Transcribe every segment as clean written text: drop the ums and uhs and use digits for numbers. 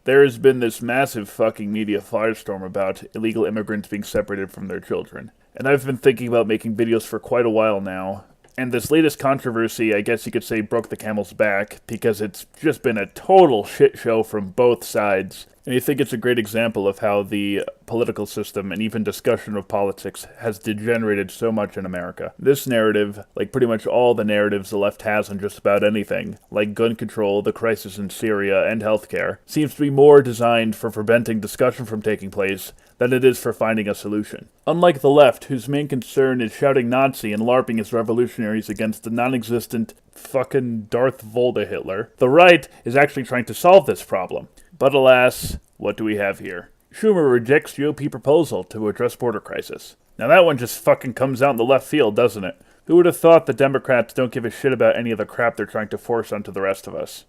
there has been this massive fucking media firestorm about illegal immigrants being separated from their children. And I've been thinking about making videos for quite a while now. And this latest controversy, I guess you could say, broke the camel's back, because it's just been a total shit show from both sides. And I think it's a great example of how the political system and even discussion of politics has degenerated so much in America. This narrative, like pretty much all the narratives the left has on just about anything, like gun control, the crisis in Syria, and healthcare, seems to be more designed for preventing discussion from taking place than it is for finding a solution. Unlike the left, whose main concern is shouting Nazi and LARPing as revolutionaries against the non-existent fucking Darth Volta Hitler, the right is actually trying to solve this problem. But alas, what do we have here? Schumer rejects GOP proposal to address border crisis. Now that one just fucking comes out in the left field, doesn't it? Who would have thought the Democrats don't give a shit about any of the crap they're trying to force onto the rest of us?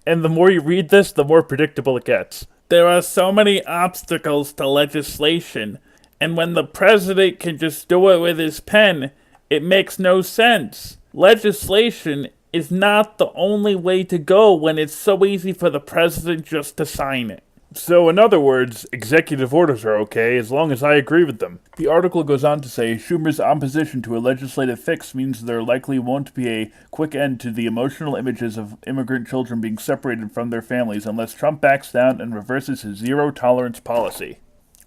And the more you read this, the more predictable it gets. There are so many obstacles to legislation, and when the president can just do it with his pen, it makes no sense. Legislation is not the only way to go when it's so easy for the president just to sign it. So in other words, executive orders are okay as long as I agree with them. The article goes on to say Schumer's opposition to a legislative fix means there likely won't be a quick end to the emotional images of immigrant children being separated from their families unless Trump backs down and reverses his zero-tolerance policy.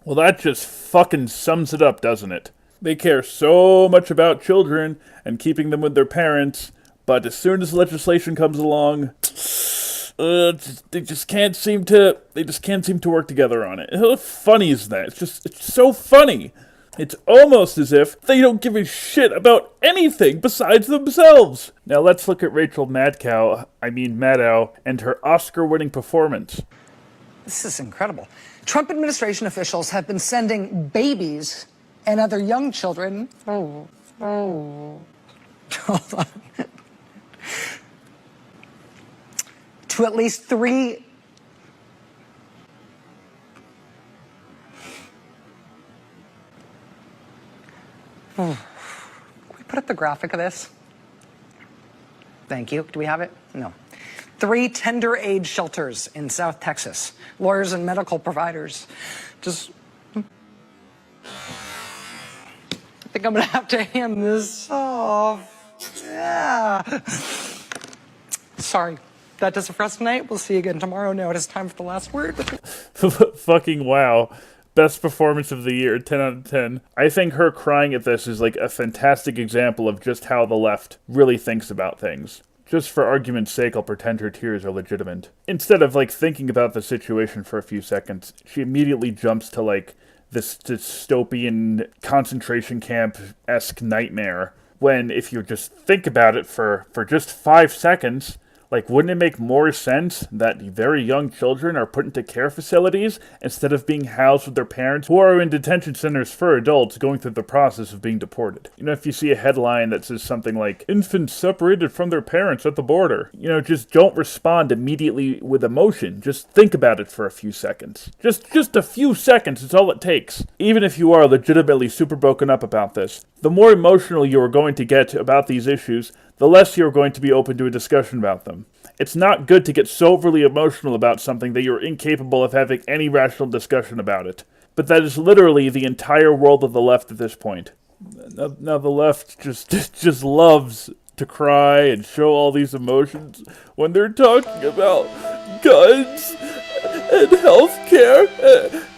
Well, that just fucking sums it up, doesn't it? They care so much about children and keeping them with their parents, but as soon as legislation comes along, they just can't seem to work together on it. How funny is that? It's so funny. It's almost as if they don't give a shit about anything besides themselves. Now let's look at Rachel Maddow, and her Oscar-winning performance. This is incredible. Trump administration officials have been sending babies and other young children. Hold on. To at least 3 Can we put up the graphic of this? Thank you. Do we have it? No. 3 tender age shelters in South Texas. Lawyers and medical providers. I think I'm gonna have to hand this off. Yeah. Sorry. That does it for us tonight. We'll see you again tomorrow. Now it is time for the last word. Fucking wow. Best performance of the year, 10 out of 10. I think her crying at this is like a fantastic example of just how the left really thinks about things. Just for argument's sake, I'll pretend her tears are legitimate. Instead of thinking about the situation for a few seconds, she immediately jumps to this dystopian concentration camp-esque nightmare. When if you just think about it for just 5 seconds, wouldn't it make more sense that very young children are put into care facilities instead of being housed with their parents who are in detention centers for adults going through the process of being deported? If you see a headline that says something like, infants separated from their parents at the border, just don't respond immediately with emotion. Just think about it for a few seconds. Just a few seconds is all it takes. Even if you are legitimately super broken up about this, the more emotional you are going to get about these issues, the less you're going to be open to a discussion about them. It's not good to get so overly emotional about something that you're incapable of having any rational discussion about it. But that is literally the entire world of the left at this point. Now the left just loves to cry and show all these emotions when they're talking about guns and healthcare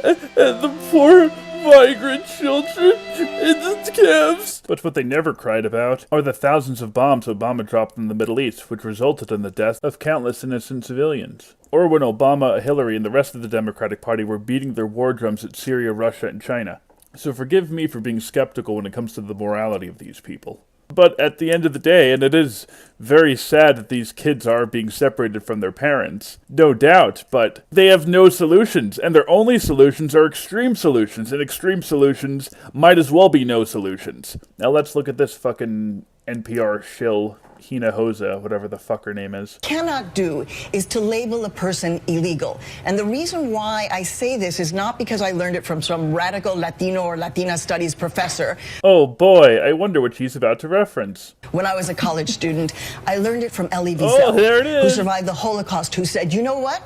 and the poor migrant children in the camps. But what they never cried about are the thousands of bombs Obama dropped in the Middle East, which resulted in the death of countless innocent civilians. Or when Obama, Hillary, and the rest of the Democratic Party were beating their war drums at Syria, Russia, and China. So forgive me for being skeptical when it comes to the morality of these people. But at the end of the day, and it is very sad that these kids are being separated from their parents, no doubt, but they have no solutions, and their only solutions are extreme solutions, and extreme solutions might as well be no solutions. Now let's look at this fucking NPR shill, Hina Hosa, whatever the fuck her name is. Cannot do is to label a person illegal. And the reason why I say this is not because I learned it from some radical Latino or Latina studies professor. Oh boy, I wonder what she's about to reference. When I was a college student, I learned it from Elie Oh, Wiesel, there it is. who survived the Holocaust, who said, you know what?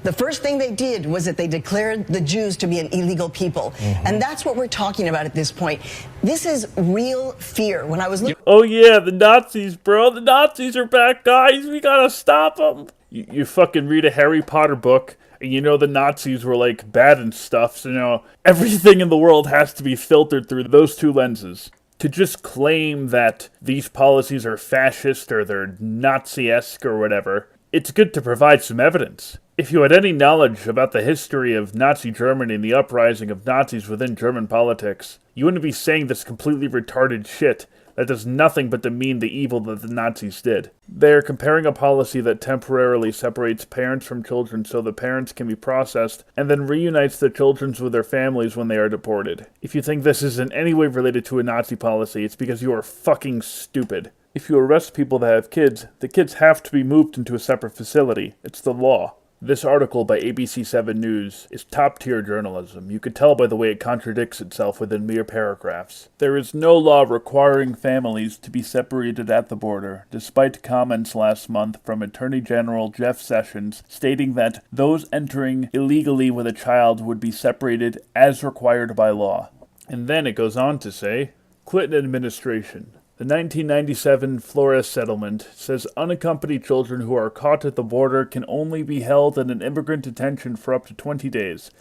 The first thing they did was that they declared the Jews to be an illegal people. And that's what we're talking about at this point. This is real fear. When I was looking... Oh yeah, the Nazis, bro. The Nazis are back, guys. We gotta stop them. You fucking read a Harry Potter book, and you know the Nazis were, like, bad and stuff, so, you know, everything in the world has to be filtered through those two lenses. To just claim that these policies are fascist or they're Nazi-esque or whatever, it's good to provide some evidence. If you had any knowledge about the history of Nazi Germany and the uprising of Nazis within German politics, you wouldn't be saying this completely retarded shit that does nothing but demean the evil that the Nazis did. They are comparing a policy that temporarily separates parents from children so the parents can be processed and then reunites the children with their families when they are deported. If you think this is in any way related to a Nazi policy, it's because you are fucking stupid. If you arrest people that have kids, the kids have to be moved into a separate facility. It's the law. This article by ABC7 News is top-tier journalism. You could tell by the way it contradicts itself within mere paragraphs. There is no law requiring families to be separated at the border, despite comments last month from Attorney General Jeff Sessions stating that those entering illegally with a child would be separated as required by law. And then it goes on to say, Clinton administration. The 1997 Flores settlement says unaccompanied children who are caught at the border can only be held in an immigrant detention for up to 20 days.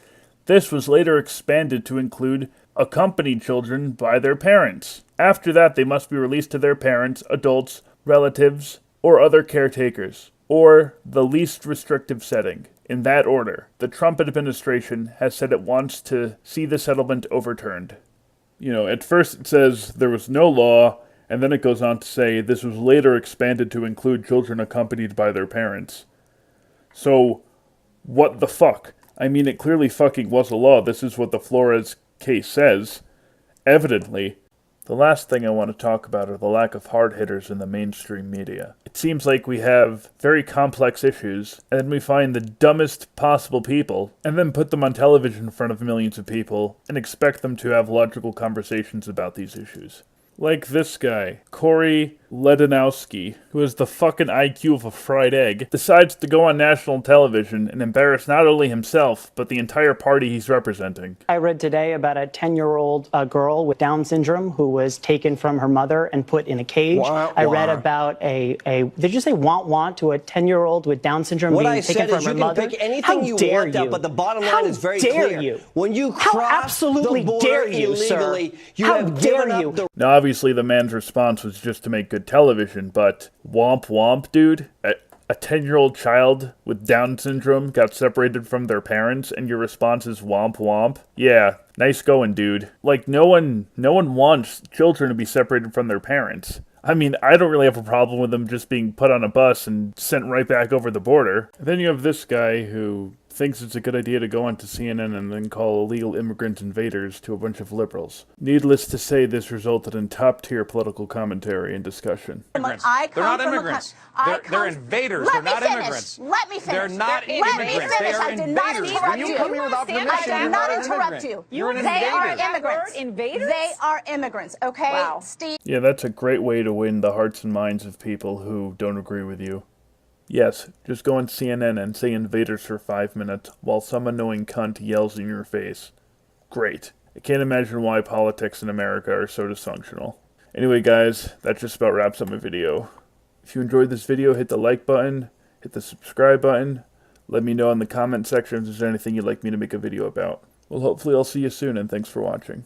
This was later expanded to include accompanied children by their parents. After that, they must be released to their parents, adults, relatives, or other caretakers, or the least restrictive setting. In that order, the Trump administration has said it wants to see the settlement overturned. You know, at first it says there was no law, and then it goes on to say this was later expanded to include children accompanied by their parents. So, what the fuck? I mean, it clearly fucking was a law. This is what the Flores case says. Evidently. The last thing I want to talk about are the lack of hard hitters in the mainstream media. It seems like we have very complex issues, and then we find the dumbest possible people, and then put them on television in front of millions of people, and expect them to have logical conversations about these issues. Like this guy, Corey Ledonowski, who has the fucking IQ of a fried egg, decides to go on national television and embarrass not only himself, but the entire party he's representing. I read today about a 10-year-old girl with Down syndrome who was taken from her mother and put in a cage. I read about did you say want to a 10-year-old with Down syndrome being taken from her mother? What I said is you can pick anything you want out, but the bottom line is very clear. How dare you? When you cross the border illegally, you have given up the... Now, obviously, the man's response was just to make good television, but womp womp, dude. A 10-year-old child with Down syndrome got separated from their parents, and your response is womp womp? Yeah, nice going, dude. Like, no one wants children to be separated from their parents. I mean, I don't really have a problem with them just being put on a bus and sent right back over the border. And then you have this guy who thinks it's a good idea to go onto CNN and then call illegal immigrant invaders to a bunch of liberals. Needless to say, this resulted in top-tier political commentary and discussion. They're not immigrants. They're invaders. They're not immigrants. Let me finish. They're not immigrants. They are I did not invaders. interrupt When you you. come here without permission, I did not interrupt you. You're an They are invader. immigrants. Invaders? They are immigrants, okay? Wow. Steve. Yeah, that's a great way to win the hearts and minds of people who don't agree with you. Yes, just go on CNN and say invaders for 5 minutes while some annoying cunt yells in your face. Great. I can't imagine why politics in America are so dysfunctional. Anyway, guys, that just about wraps up my video. If you enjoyed this video, hit the like button, hit the subscribe button. Let me know in the comment section if there's anything you'd like me to make a video about. Well, hopefully I'll see you soon, and thanks for watching.